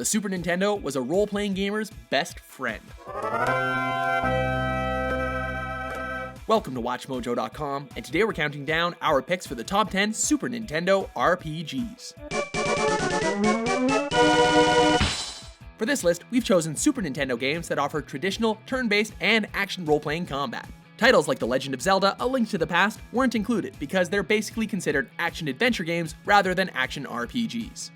Super Nintendo was a role-playing gamer's best friend. Welcome to WatchMojo.com, and today we're counting down our picks for the top 10 Super Nintendo RPGs. For this list, we've chosen Super Nintendo games that offer traditional, turn-based, and action role-playing combat. Titles like The Legend of Zelda: A Link to the Past weren't included because they're basically considered action-adventure games rather than action RPGs.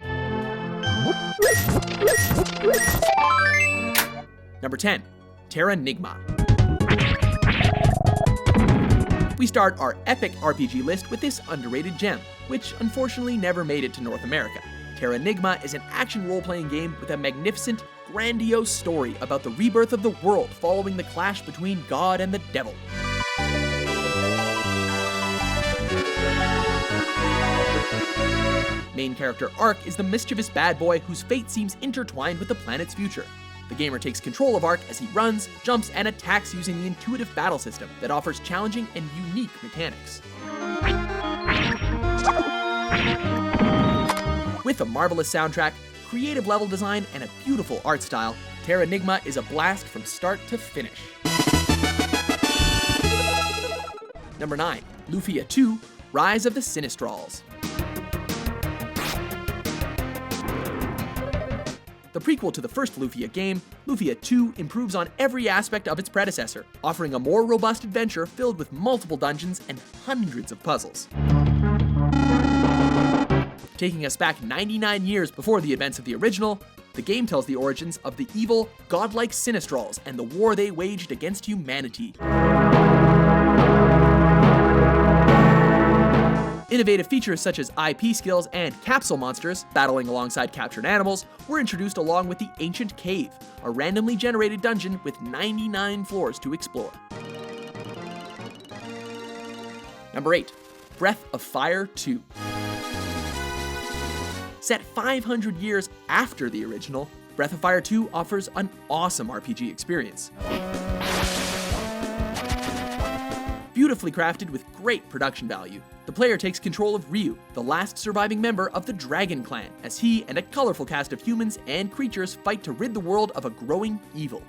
Number 10. Terranigma. We start our epic RPG list with this underrated gem, which unfortunately never made it to North America. Terranigma is an action role-playing game with a magnificent, grandiose story about the rebirth of the world following the clash between God and the devil. Main character Ark is the mischievous bad boy whose fate seems intertwined with the planet's future. The gamer takes control of Ark as he runs, jumps, and attacks using the intuitive battle system that offers challenging and unique mechanics. With a marvelous soundtrack, creative level design, and a beautiful art style, Terranigma is a blast from start to finish. Number 9. Lufia 2: Rise of the Sinistrals. The prequel to the first Lufia game, Lufia 2 improves on every aspect of its predecessor, offering a more robust adventure filled with multiple dungeons and hundreds of puzzles. Taking us back 99 years before the events of the original, the game tells the origins of the evil, godlike Sinistrals and the war they waged against humanity. Innovative features such as IP skills and capsule monsters, battling alongside captured animals, were introduced along with the Ancient Cave, a randomly generated dungeon with 99 floors to explore. Number 8. Breath of Fire 2. Set 500 years after the original, Breath of Fire 2 offers an awesome RPG experience. Beautifully crafted with great production value, the player takes control of Ryu, the last surviving member of the Dragon Clan, as he and a colorful cast of humans and creatures fight to rid the world of a growing evil.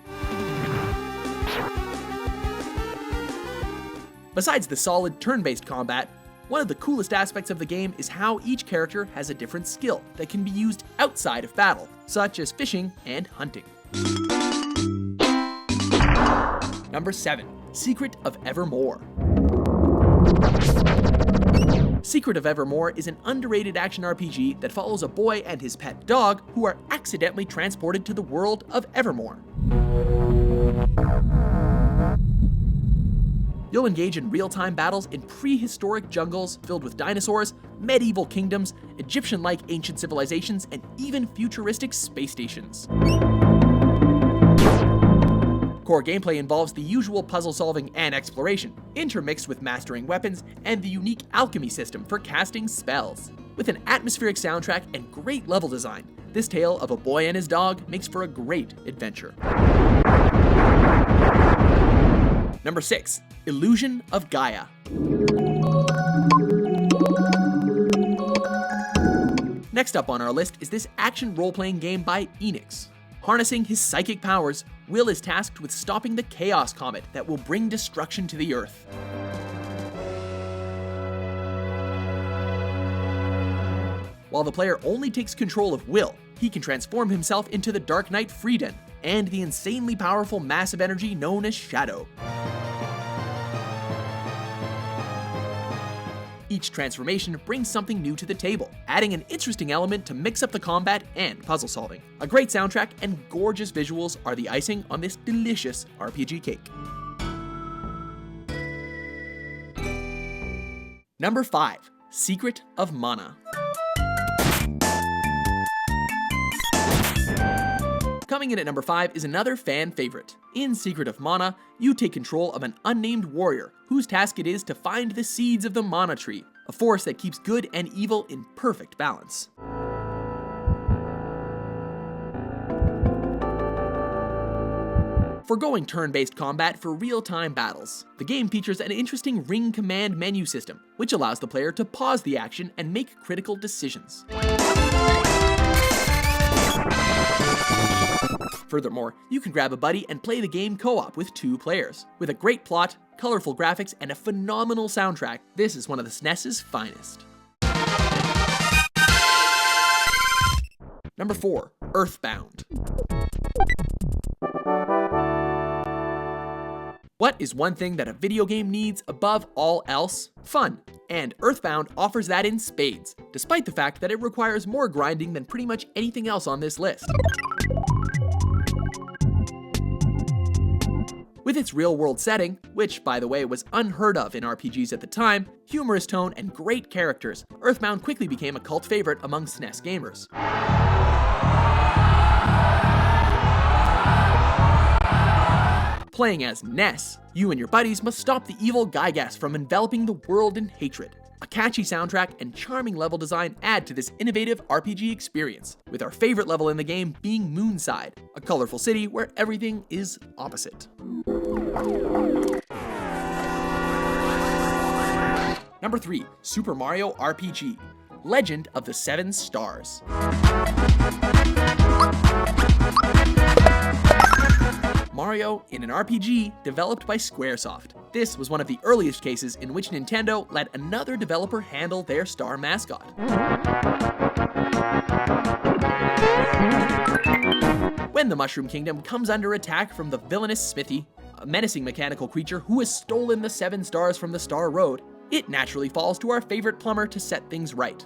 Besides the solid turn-based combat, one of the coolest aspects of the game is how each character has a different skill that can be used outside of battle, such as fishing and hunting. Number 7. Secret of Evermore. Secret of Evermore is an underrated action RPG that follows a boy and his pet dog who are accidentally transported to the world of Evermore. You'll engage in real-time battles in prehistoric jungles filled with dinosaurs, medieval kingdoms, Egyptian-like ancient civilizations, and even futuristic space stations. Core gameplay involves the usual puzzle solving and exploration, intermixed with mastering weapons and the unique alchemy system for casting spells. With an atmospheric soundtrack and great level design, this tale of a boy and his dog makes for a great adventure. Number 6. Illusion of Gaia. Next up on our list is this action role-playing game by Enix. Harnessing his psychic powers, Will is tasked with stopping the Chaos Comet that will bring destruction to the Earth. While the player only takes control of Will, he can transform himself into the Dark Knight Frieden and the insanely powerful massive energy known as Shadow. Each transformation brings something new to the table, adding an interesting element to mix up the combat and puzzle solving. A great soundtrack and gorgeous visuals are the icing on this delicious RPG cake. Number 5. Secret of Mana. Coming in at number 5 is another fan favorite. In Secret of Mana, you take control of an unnamed warrior whose task it is to find the seeds of the Mana Tree, a force that keeps good and evil in perfect balance. Foregoing turn-based combat for real-time battles, the game features an interesting ring command menu system, which allows the player to pause the action and make critical decisions. Furthermore, you can grab a buddy and play the game co-op with 2 players. With a great plot, colorful graphics, and a phenomenal soundtrack, this is one of the SNES's finest. Number 4. Earthbound. What is one thing that a video game needs above all else? Fun. And Earthbound offers that in spades, despite the fact that it requires more grinding than pretty much anything else on this list. With its real-world setting, which, by the way, was unheard of in RPGs at the time, humorous tone, and great characters, Earthbound quickly became a cult favorite among SNES gamers. Playing as Ness, you and your buddies must stop the evil Gaia from enveloping the world in hatred. A catchy soundtrack and charming level design add to this innovative RPG experience, with our favorite level in the game being Moonside, a colorful city where everything is opposite. Number 3. Super Mario RPG. Legend of the 7 Stars. Mario in an RPG developed by Squaresoft. This was one of the earliest cases in which Nintendo let another developer handle their star mascot. When the Mushroom Kingdom comes under attack from the villainous Smithy, a menacing mechanical creature who has stolen the 7 stars from the Star Road, it naturally falls to our favorite plumber to set things right.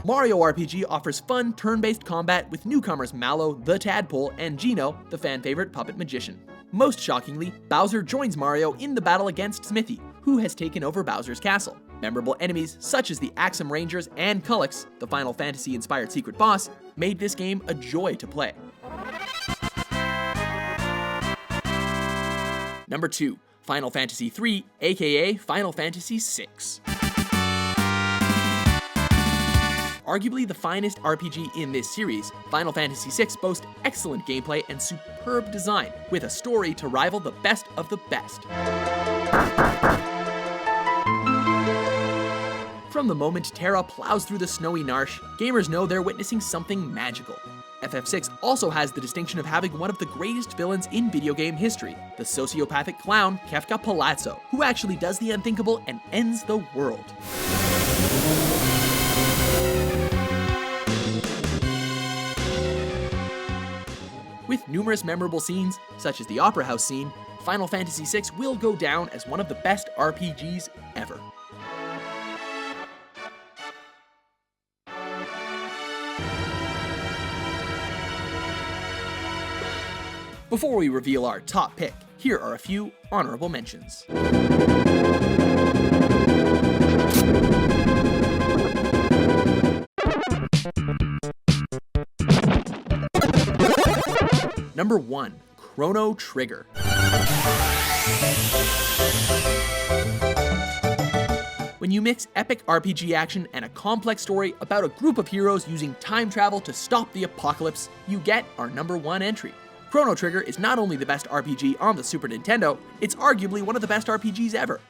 Mario RPG offers fun, turn-based combat with newcomers Mallow the Tadpole and Geno, the fan-favorite puppet magician. Most shockingly, Bowser joins Mario in the battle against Smithy, who has taken over Bowser's castle. Memorable enemies such as the Axum Rangers and Cullix, the Final Fantasy-inspired secret boss, made this game a joy to play. Number 2. Final Fantasy III, aka Final Fantasy VI. Arguably the finest RPG in this series, Final Fantasy VI boasts excellent gameplay and superb design, with a story to rival the best of the best. From the moment Terra plows through the snowy Narshe, gamers know they're witnessing something magical. FF6 also has the distinction of having one of the greatest villains in video game history, the sociopathic clown Kefka Palazzo, who actually does the unthinkable and ends the world. With numerous memorable scenes, such as the Opera House scene, Final Fantasy VI will go down as one of the best RPGs ever. Before we reveal our top pick, here are a few honorable mentions. Number 1. Chrono Trigger. When you mix epic RPG action and a complex story about a group of heroes using time travel to stop the apocalypse, you get our number 1 entry. Chrono Trigger is not only the best RPG on the Super Nintendo, it's arguably one of the best RPGs ever.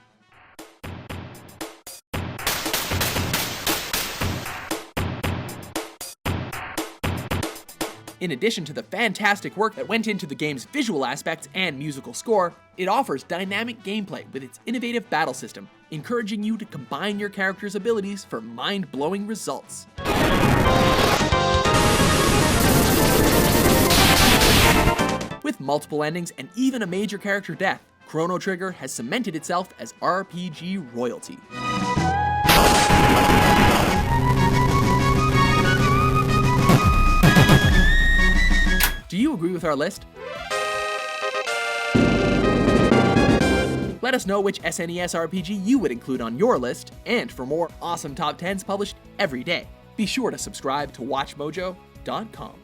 In addition to the fantastic work that went into the game's visual aspects and musical score, it offers dynamic gameplay with its innovative battle system, encouraging you to combine your character's abilities for mind-blowing results. With multiple endings and even a major character death, Chrono Trigger has cemented itself as RPG royalty. Do you agree with our list? Let us know which SNES RPG you would include on your list, and for more awesome top 10s published every day, be sure to subscribe to WatchMojo.com.